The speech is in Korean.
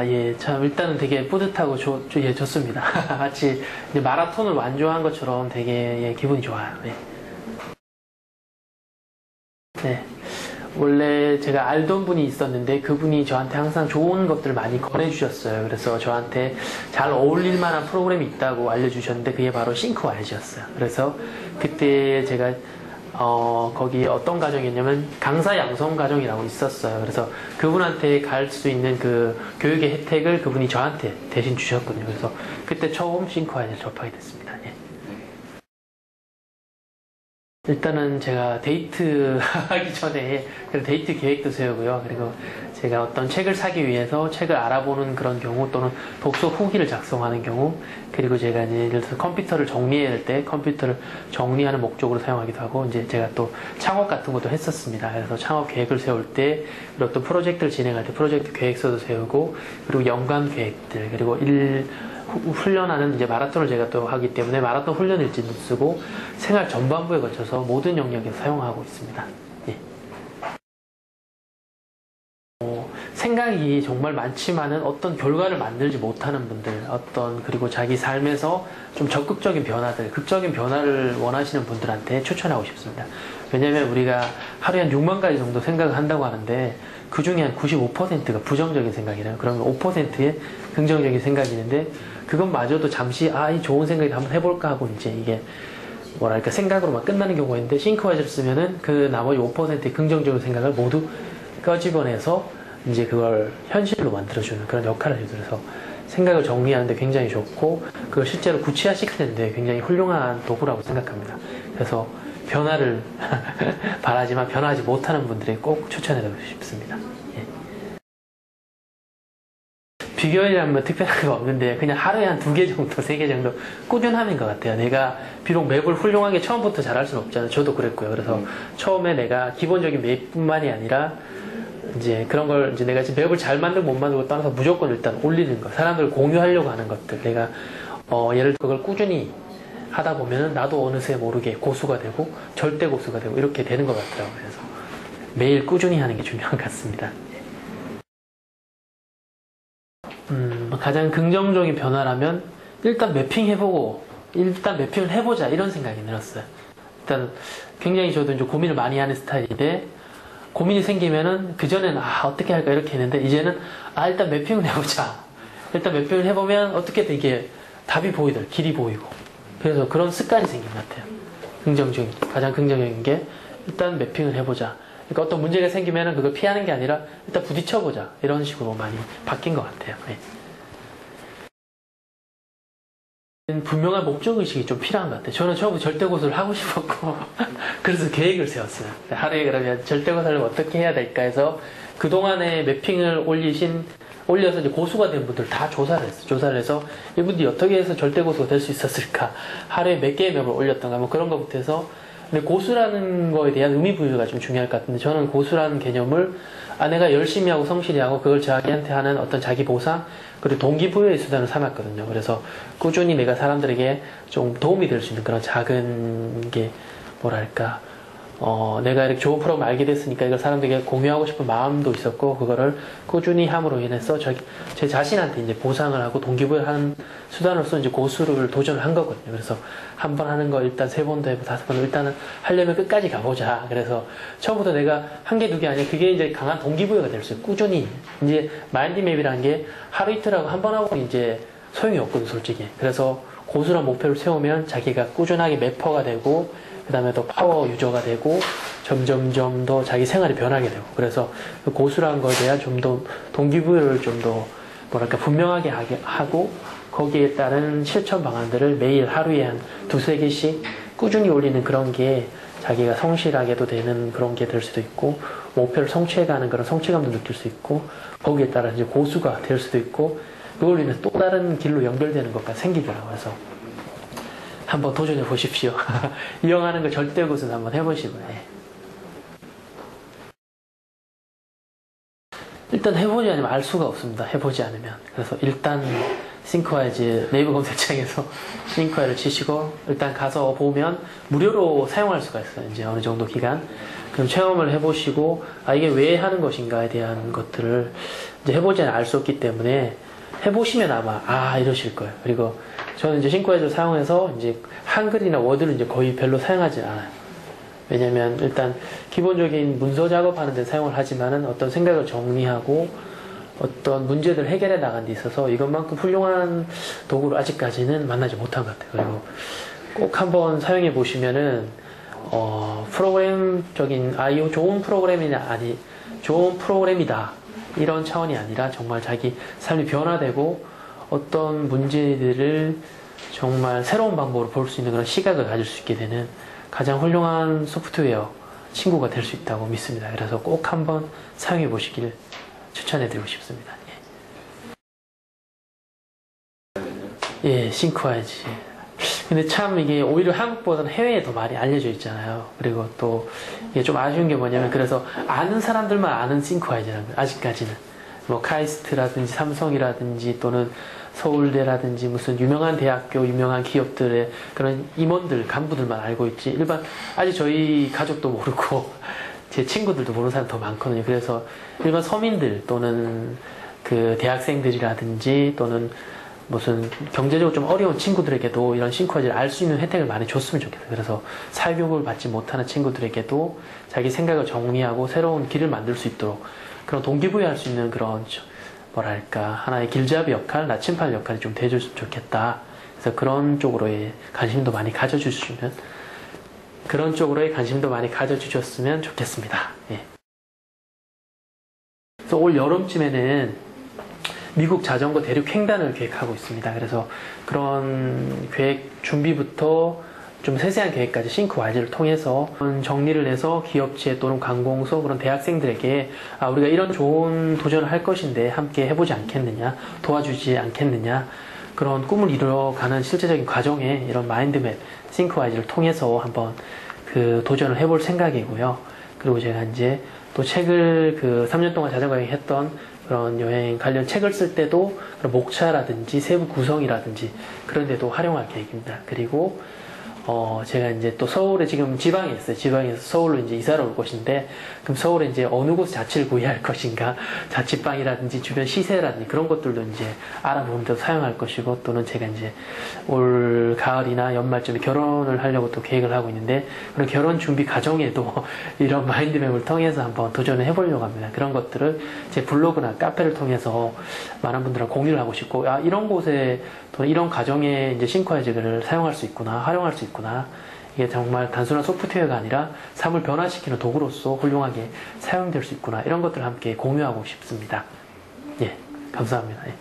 예, 참, 일단은 되게 뿌듯하고 예, 좋습니다. 마치 이제 마라톤을 완주한 것처럼 되게, 예, 기분이 좋아요. 네. 네. 원래 제가 알던 분이 있었는데 그분이 저한테 항상 좋은 것들을 많이 권해주셨어요. 그래서 저한테 잘 어울릴 만한 프로그램이 있다고 알려주셨는데 그게 바로 싱크와이즈였어요. 그래서 그때 제가 거기 어떤 과정이었냐면 강사 양성 과정이라고 있었어요. 그래서 그분한테 갈 수 있는 그 교육의 혜택을 그분이 저한테 대신 주셨거든요. 그래서 그때 처음 싱크와이즈를 접하게 됐습니다. 예. 일단은 제가 데이트 하기 전에 데이트 계획도 세우고요. 그리고 제가 어떤 책을 사기 위해서 책을 알아보는 그런 경우 또는 독서 후기를 작성하는 경우 그리고 제가 이제 예를 들어서 컴퓨터를 정리해야 할 때 컴퓨터를 정리하는 목적으로 사용하기도 하고 이제 제가 또 창업 같은 것도 했었습니다. 그래서 창업 계획을 세울 때 그리고 어떤 프로젝트를 진행할 때 프로젝트 계획서도 세우고 그리고 연간 계획들 그리고 훈련하는 이제 마라톤을 제가 또 하기 때문에 마라톤 훈련 일지도 쓰고 생활 전반부에 거쳐서 모든 영역에서 사용하고 있습니다. 예. 생각이 정말 많지만은 어떤 결과를 만들지 못하는 분들, 그리고 자기 삶에서 좀 적극적인 변화들, 극적인 변화를 원하시는 분들한테 추천하고 싶습니다. 왜냐면 우리가 하루에 한 6만 가지 정도 생각을 한다고 하는데 그 중에 한 95%가 부정적인 생각이래요. 그러면 5%의 긍정적인 생각이 있는데 그것마저도 잠시 이 좋은 생각이 한번 해볼까 하고 이제 이게 뭐랄까 생각으로만 끝나는 경우가 있는데 싱크와이즈를 쓰면은 그 나머지 5%의 긍정적인 생각을 모두 끄집어내서 이제 그걸 현실로 만들어주는 그런 역할을 해줘서 생각을 정리하는데 굉장히 좋고 그걸 실제로 구체화시키는데 굉장히 훌륭한 도구라고 생각합니다. 그래서 변화를 바라지만 변화하지 못하는 분들에게 꼭 추천해드리고 싶습니다. 예. 비결이라면 뭐 특별한 거 없는데 그냥 하루에 한 2개 정도, 3개 정도 꾸준함인 것 같아요. 내가 비록 맵을 훌륭하게 처음부터 잘할 수는 없잖아요. 저도 그랬고요. 그래서 처음에 내가 기본적인 맵뿐만이 아니라 이제 그런 걸 이제 내가 지금 맵을 잘 만들고 못 만들고 떠나서 무조건 일단 올리는 거, 사람들 공유하려고 하는 것들, 내가 예를 들어 그걸 꾸준히 하다 보면은 나도 어느새 모르게 고수가 되고 절대 고수가 되고 이렇게 되는 것 같더라고요. 그래서 매일 꾸준히 하는 게 중요한 것 같습니다. 가장 긍정적인 변화라면 일단 매핑해보고 일단 매핑을 해보자 이런 생각이 들었어요. 일단 굉장히 저도 이제 고민을 많이 하는 스타일인데 고민이 생기면은 그전에는 어떻게 할까 이렇게 했는데 이제는 일단 매핑을 해보자. 일단 매핑을 해보면 어떻게든 이게 답이 보이더라고요. 길이 보이고. 그래서 그런 습관이 생긴 것 같아요. 가장 긍정적인 게 일단 매핑을 해보자. 그러니까 어떤 문제가 생기면은 그걸 피하는 게 아니라 일단 부딪혀보자. 이런 식으로 많이 바뀐 것 같아요. 네. 분명한 목적의식이 좀 필요한 것 같아요. 저는 처음부터 절대고수를 하고 싶었고 그래서 계획을 세웠어요. 하루에 그러면 절대고사를 어떻게 해야 될까 해서 그동안에 매핑을 올려서 이제 고수가 된 분들 다 조사를 했어요. 조사를 해서 이분들이 어떻게 해서 절대고수가 될 수 있었을까, 하루에 몇 개의 맵을 올렸던가 뭐 그런 것부터 해서. 근데 고수라는 거에 대한 의미부여가 좀 중요할 것 같은데 저는 고수라는 개념을 내가 열심히 하고 성실히 하고 그걸 자기한테 하는 어떤 자기 보상 그리고 동기부여의 수단을 삼았거든요. 그래서 꾸준히 내가 사람들에게 좀 도움이 될 수 있는 그런 작은 게 뭐랄까 내가 이렇게 좋은 프로그램을 알게 됐으니까 이걸 사람들에게 공유하고 싶은 마음도 있었고 그거를 꾸준히 함으로 인해서 제 자신한테 이제 보상을 하고 동기부여하는 수단으로서 이제 고수를 도전을 한 거거든요. 그래서 한 번 하는 거 일단 3번도 해보고 5번 일단은 하려면 끝까지 가보자. 그래서 처음부터 내가 한 개, 2개 아니라 그게 이제 강한 동기부여가 될 수 있어요. 꾸준히 이제 마인드맵이라는 게 하루 이틀 하고 한 번 하고 이제 소용이 없거든 솔직히. 그래서 고수란 목표를 세우면 자기가 꾸준하게 맵퍼가 되고 그 다음에 또 파워 유저가 되고 점점점 더 자기 생활이 변하게 되고 그래서 그 고수라는 거에 대한 좀 더 동기부여를 좀 더 뭐랄까 분명하게 하고 거기에 따른 실천 방안들을 매일 하루에 한 2-3개씩 꾸준히 올리는 그런 게 자기가 성실하게도 되는 그런 게 될 수도 있고 목표를 성취해가는 그런 성취감도 느낄 수 있고 거기에 따라 이제 고수가 될 수도 있고 그걸로 인해서 또 다른 길로 연결되는 것까지 생기더라고요. 그래서 한번 도전해 보십시오. 이용하는 거 절대고수는 한번 해보시고. 일단 해보지 않으면 알 수가 없습니다. 해보지 않으면. 그래서 일단 싱크와이즈 네이버 검색창에서 싱크와이즈를 치시고 일단 가서 보면 무료로 사용할 수가 있어요. 이제 어느 정도 기간. 그럼 체험을 해보시고 이게 왜 하는 것인가에 대한 것들을 이제 해보지 알 수 없기 때문에 해보시면 아마 이러실 거예요. 그리고 저는 이제 싱크와이즈를 사용해서 이제 한글이나 워드를 이제 거의 별로 사용하지 않아요. 왜냐면 일단 기본적인 문서 작업하는 데 사용을 하지만은 어떤 생각을 정리하고 어떤 문제들을 해결해 나간 데 있어서 이것만큼 훌륭한 도구를 아직까지는 만나지 못한 것 같아요. 그리고 꼭 한번 사용해 보시면은 프로그램적인 이거 좋은 프로그램이냐 좋은 프로그램이다 이런 차원이 아니라 정말 자기 삶이 변화되고 어떤 문제들을 정말 새로운 방법으로 볼 수 있는 그런 시각을 가질 수 있게 되는 가장 훌륭한 소프트웨어 친구가 될 수 있다고 믿습니다. 그래서 꼭 한번 사용해 보시길 추천해 드리고 싶습니다. 예, 싱크와이즈. 근데 참 이게 오히려 한국보다는 해외에 더 많이 알려져 있잖아요. 그리고 또 이게 좀 아쉬운 게 뭐냐면 그래서 아는 사람들만 아는 싱크와이즈라는 거예요. 아직까지는. 뭐 카이스트라든지 삼성이라든지 또는 서울대라든지 무슨 유명한 대학교, 유명한 기업들의 그런 임원들, 간부들만 알고 있지. 일반 아직 저희 가족도 모르고 제 친구들도 모르는 사람 더 많거든요. 그래서 일반 서민들 또는 그 대학생들이라든지 또는 무슨 경제적으로 좀 어려운 친구들에게도 이런 싱크와이즈를 알 수 있는 혜택을 많이 줬으면 좋겠어요. 그래서 사교육을 받지 못하는 친구들에게도 자기 생각을 정리하고 새로운 길을 만들 수 있도록 그런 동기부여할 수 있는 그런 뭐랄까 하나의 길잡이 역할, 나침반 역할이 좀 돼줬으면 좋겠다. 그래서 그런 쪽으로의 관심도 많이 가져주시면 좋겠습니다. 예. 그래서 올 여름쯤에는 미국 자전거 대륙 횡단을 계획하고 있습니다. 그래서 그런 계획 준비부터 좀 세세한 계획까지 싱크와이즈를 통해서 정리를 해서 기업체 또는 관공서 그런 대학생들에게 우리가 이런 좋은 도전을 할 것인데 함께 해보지 않겠느냐, 도와주지 않겠느냐, 그런 꿈을 이루어가는 실제적인 과정에 이런 마인드맵 싱크와이즈를 통해서 한번 그 도전을 해볼 생각이고요. 그리고 제가 이제 또 책을 3년 동안 자전거 여행 했던 그런 여행 관련 책을 쓸 때도 그런 목차라든지 세부 구성이라든지 그런 데도 활용할 계획입니다. 그리고 제가 이제 또 서울에 지금 지방에 있어요. 지방에서 서울로 이제 이사를 올 것인데, 그럼 서울에 이제 어느 곳에 자취를 구해야 할 것인가, 자취방이라든지 주변 시세라든지 그런 것들도 이제 알아보는 데도 사용할 것이고, 또는 제가 이제 올 가을이나 연말쯤에 결혼을 하려고 또 계획을 하고 있는데, 그런 결혼 준비 과정에도 이런 마인드맵을 통해서 한번 도전을 해보려고 합니다. 그런 것들을 제 블로그나 카페를 통해서 많은 분들과 공유를 하고 싶고, 이런 곳에 또는 이런 과정에 이제 싱크와이즈를 사용할 수 있구나, 활용할 수 있구나. 이게 정말 단순한 소프트웨어가 아니라 삶을 변화시키는 도구로서 훌륭하게 사용될 수 있구나. 이런 것들을 함께 공유하고 싶습니다. 예, 감사합니다. 예.